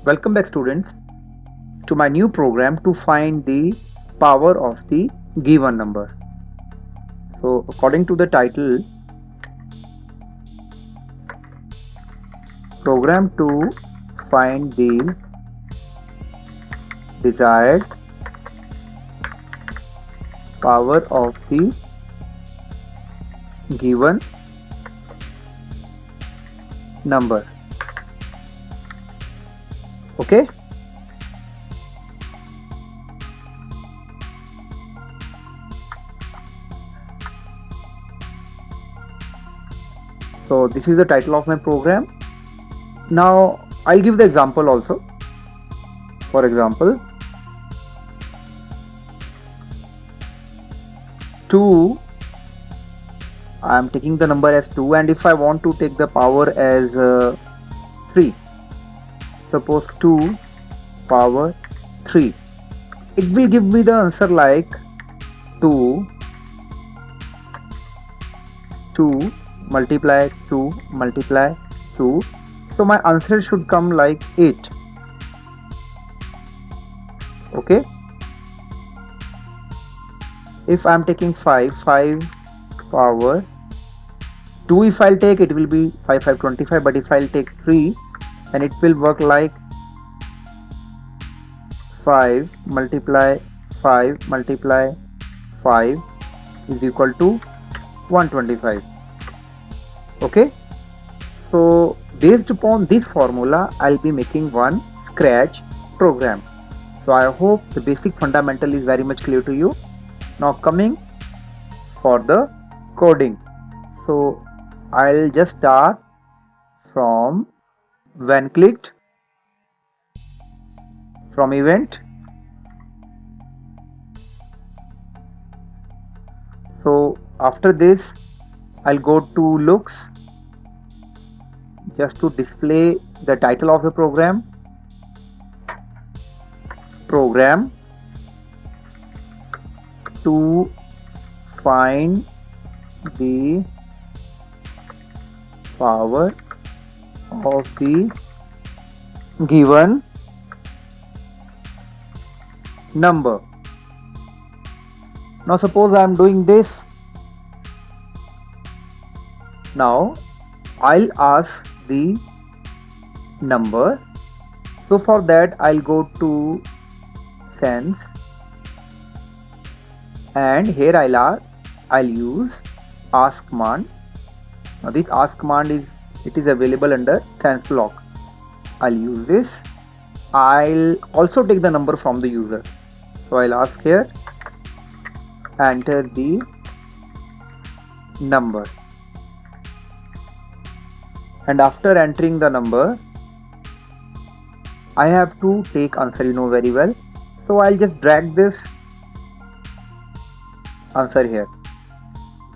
Welcome back students to my new program to find the power of the given number. So according to the title, program to find the desired power of the given number. Okay. So this is the title of my program. Now I'll give the example also. For example, 2, I am taking the number as 2, and if I want to take the power as 3, suppose 2 power 3, it will give me the answer like 2 multiply 2 multiply 2, so my answer should come like 8. Okay. If I am taking 5 power 2, if I'll take, it will be 5 25, but if I'll take 3, then it will work like 5 multiply 5 multiply 5 is equal to 125. Okay, so based upon this formula I'll be making one scratch program. So I hope the basic fundamental is very much clear to you. Now coming for the coding, so I'll just start from when clicked, from event. So after this I'll go to looks, just to display the title of the program, program to find the power of the given number. Now suppose I am doing this. Now I'll ask the number. So for that I'll go to sense, and here I'll use ask command. Now this ask command is available under sense block. I'll use this. I'll also take the number from the user. So I'll ask here, enter the number, and after entering the number I have to take answer, you know very well. So I'll just drag this answer here.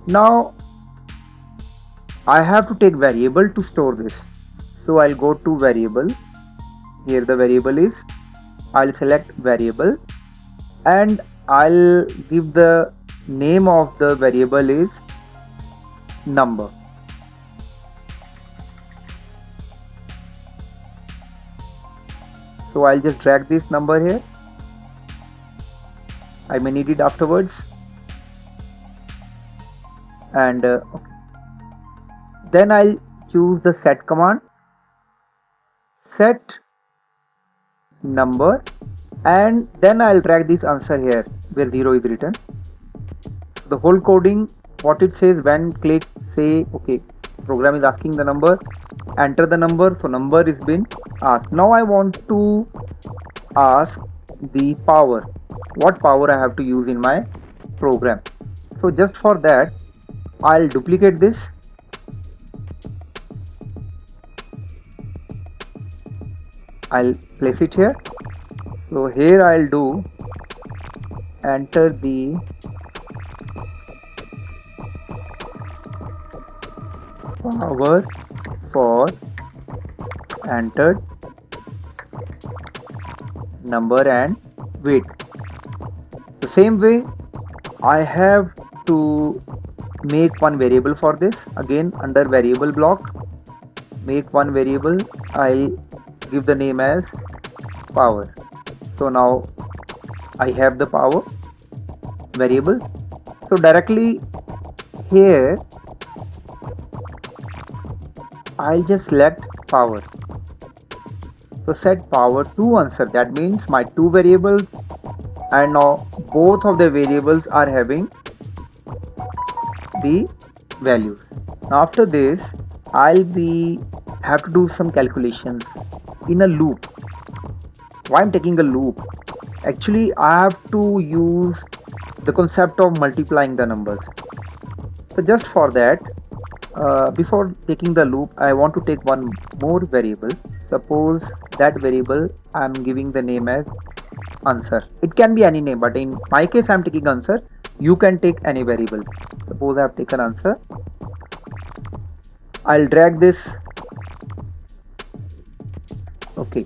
Now I have to take variable to store this. So I'll go to variable. Here the variable is, I'll select variable, and I'll give the name of the variable is number. So I'll just drag this number here. I may need it afterwards. And okay. Then I'll choose the set command, set number, and then I'll drag this answer here where 0 is written. The whole coding, what it says, when click, say okay, program is asking the number, enter the number, so number is been asked. Now I want to ask the power, what power I have to use in my program. So just for that I'll duplicate this, I'll place it here. So here I'll do enter the power for entered number and weight. The same way I have to make one variable for this. Again, under variable block, make one variable. I'll give the name as power. So now I have the power variable. So directly here I'll just select power. So set power to answer. That means my two variables, and now both of the variables are having the values. Now after this I'll have to do some calculations in a loop. Why I'm taking a loop? Actually I have to use the concept of multiplying the numbers. So just for that, before taking the loop, I want to take one more variable. Suppose that variable I'm giving the name as answer. It can be any name, but in my case I'm taking answer. You can take any variable. Suppose I have taken answer. I'll drag this. Okay,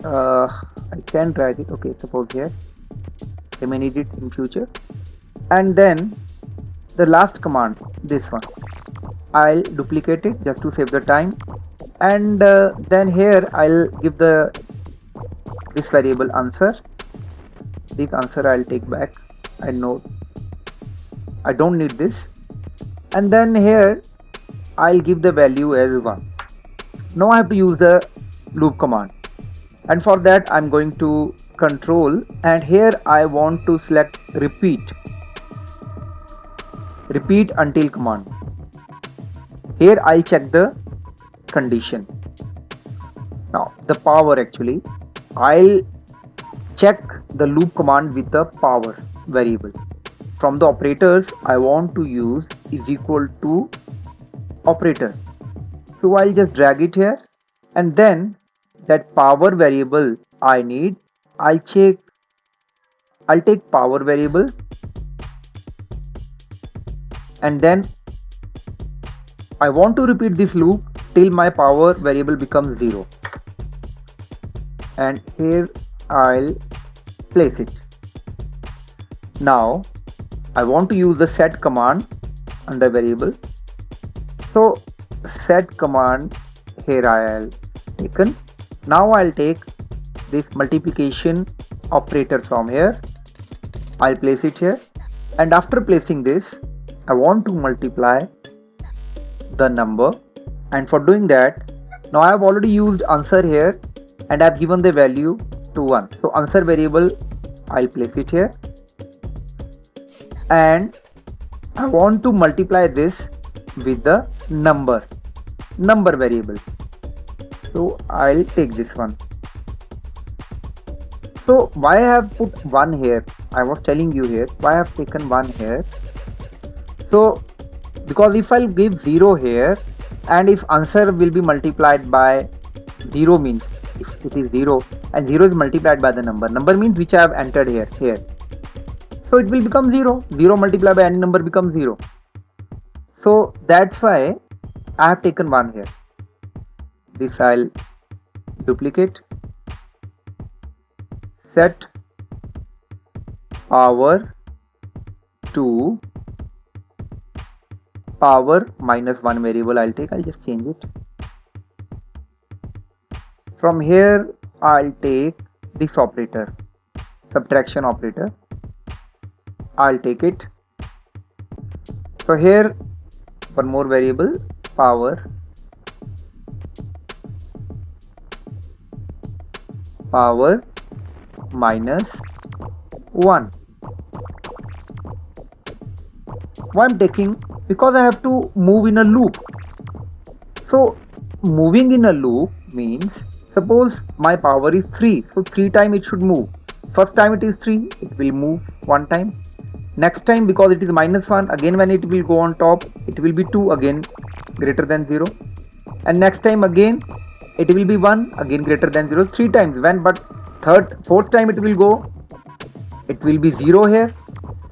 I can drag it. Okay, suppose here I may need it in future. And then the last command, this one, I'll duplicate it just to save the time. And then here I'll give this variable answer. This answer I'll take back. I know I don't need this. And then here I'll give the value as 1. Now I have to use the loop command, and for that I'm going to control, and here I want to select repeat until command. Here I'll check the condition. Now the power, actually I'll check the loop command with the power variable. From the operators I want to use is equal to operator. So I'll just drag it here, and then that power variable I need, I'll take power variable, and then I want to repeat this loop till my power variable becomes 0, and here I'll place it. Now I want to use the set command under variable. So set command here I'll taken. Now I'll take this multiplication operator from here. I'll place it here, and after placing this I want to multiply the number, and for doing that, now I have already used answer here and I have given the value to 1. So answer variable I'll place it here, and I want to multiply this with the number variable. So I'll take this one. So why I have put 1 here? I was telling you here why I have taken 1 here. So because if I'll give 0 here, and if answer will be multiplied by 0, means if it is 0 and 0 is multiplied by the number means which I have entered here. So it will become 0. 0 multiplied by any number becomes 0. So that's why I have taken 1 here. This I'll duplicate. Set power to power minus 1 variable I'll just change it. From here I'll take this operator, subtraction operator. I'll take it. So here one more variable, power minus 1. Why I'm taking? Because I have to move in a loop. So moving in a loop means, suppose my power is 3, so 3 times it should move. First time it is 3, it will move 1 time. Next time, because it is minus 1, again when it will go on top, it will be 2, again greater than 0. And next time again it will be 1, again greater than 0, 3 times. When but fourth time it will go, it will be 0 here.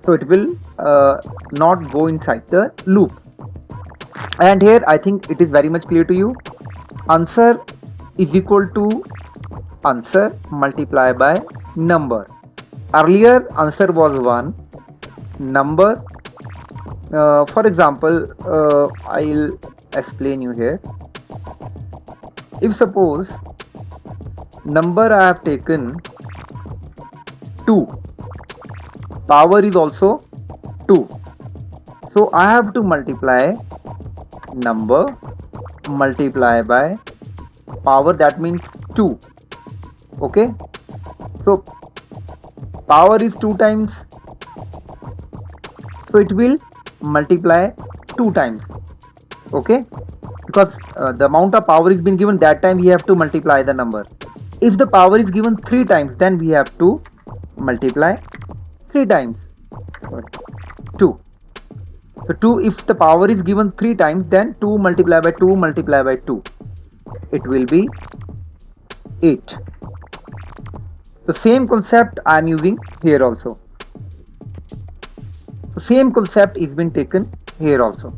So it will not go inside the loop. And here I think it is very much clear to you. Answer is equal to answer multiplied by number. Earlier answer was 1, number, for example, I'll explain you here. If suppose number I have taken 2. Power is also 2. So I have to multiply number multiply by power, that means 2. Okay, so power is 2 times, so it will multiply 2 times. Okay, because the amount of power is been given, that time we have to multiply the number. If the power is given 3 times, then we have to multiply 3 times. Sorry, 2. So 2, if the power is given 3 times, then 2 multiplied by 2 multiplied by 2, it will be 8. The same concept I am using here also. The same concept is been taken here also.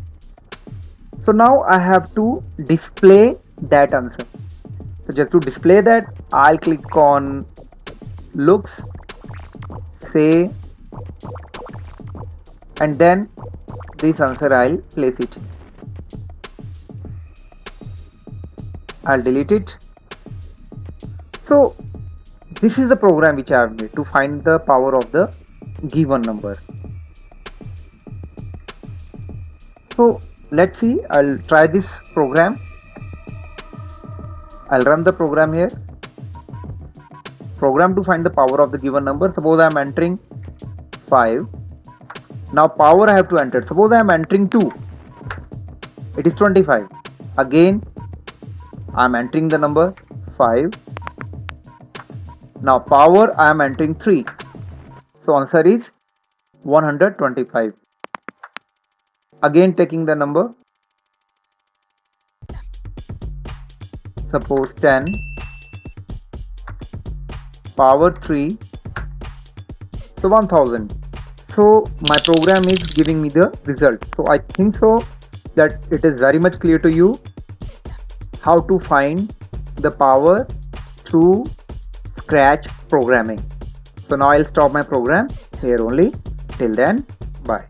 So now I have to display that answer. So just to display that, I'll click on looks, say, and then this answer I'll place it. I'll delete it. So this is the program which I have made to find the power of the given number. So let's see, I'll try this program. I'll run the program here. Program to find the power of the given number. Suppose I am entering 5. Now power I have to enter. Suppose I am entering 2. It is 25. Again I am entering the number 5. Now power I am entering 3. So answer is 125. Again taking the number. Suppose 10. Power 3. So 1000. So my program is giving me the result. So I think so that it is very much clear to you how to find the power through Scratch programming. So now I'll stop my program here only. Till then, bye.